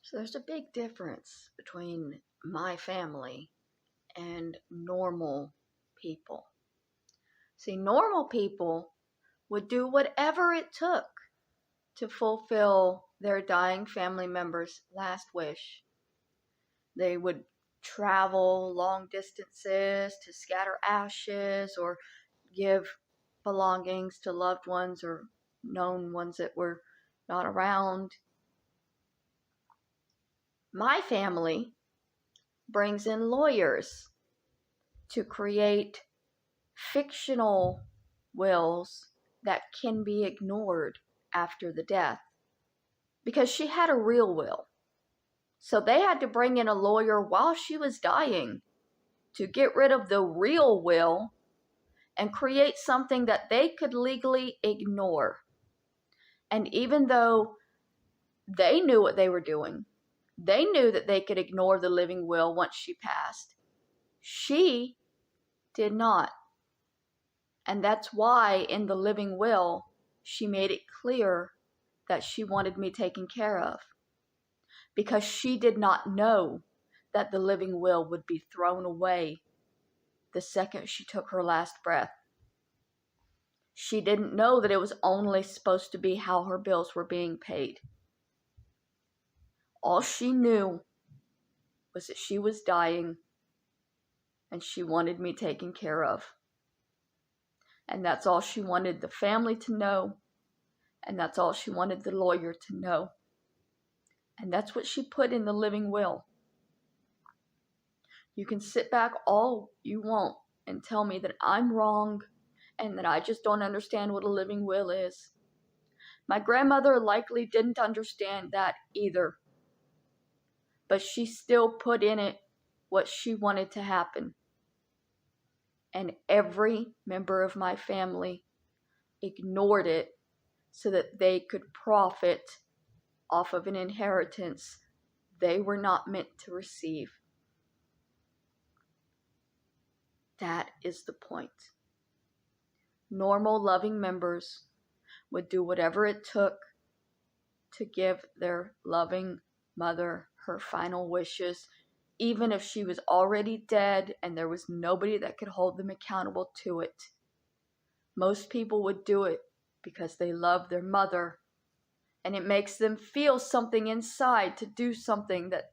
So there's a big difference between my family and normal people. See, normal people would do whatever it took to fulfill their dying family member's last wish. They would travel long distances to scatter ashes or give belongings to loved ones or known ones that were not around. My family brings in lawyers to create fictional wills that can be ignored after the death, because she had a real will. So they had to bring in a lawyer while she was dying to get rid of the real will and create something that they could legally ignore. And even though they knew what they were doing, they knew that they could ignore the living will once she passed, she did not. And that's why in the living will, she made it clear that she wanted me taken care of, because she did not know that the living will would be thrown away the second she took her last breath. She didn't know that it was only supposed to be how her bills were being paid. All she knew was that she was dying and she wanted me taken care of. And that's all she wanted the family to know, and that's all she wanted the lawyer to know. And that's what she put in the living will. You can sit back all you want and tell me that I'm wrong and that I just don't understand what a living will is. My grandmother likely didn't understand that either, but she still put in it what she wanted to happen. And every member of my family ignored it so that they could profit off of an inheritance they were not meant to receive. That is the point. Normal, loving members would do whatever it took to give their loving mother her final wishes, even if she was already dead and there was nobody that could hold them accountable to it. Most people would do it because they love their mother, and it makes them feel something inside to do something that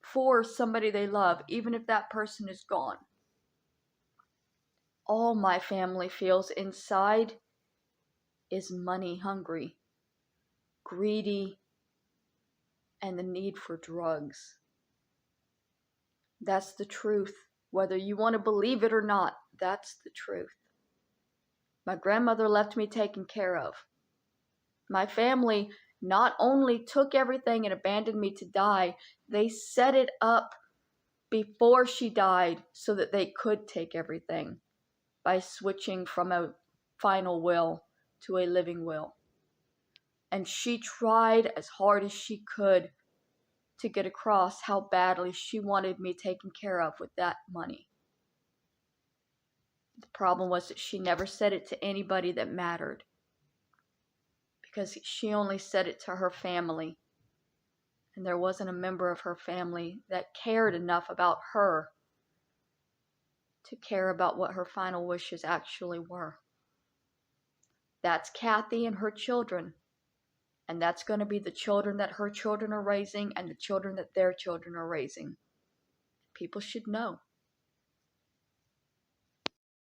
for somebody they love, even if that person is gone. All my family feels inside is money hungry, greedy, and the need for drugs. That's the truth. Whether you want to believe it or not, that's the truth. My grandmother left me taken care of. My family not only took everything and abandoned me to die, they set it up before she died so that they could take everything by switching from a final will to a living will. And she tried as hard as she could to get across how badly she wanted me taken care of with that money. The problem was that she never said it to anybody that mattered, because she only said it to her family, and there wasn't a member of her family that cared enough about her to care about what her final wishes actually were. That's Kathy and her children, and that's going to be the children that her children are raising and the children that their children are raising. People should know.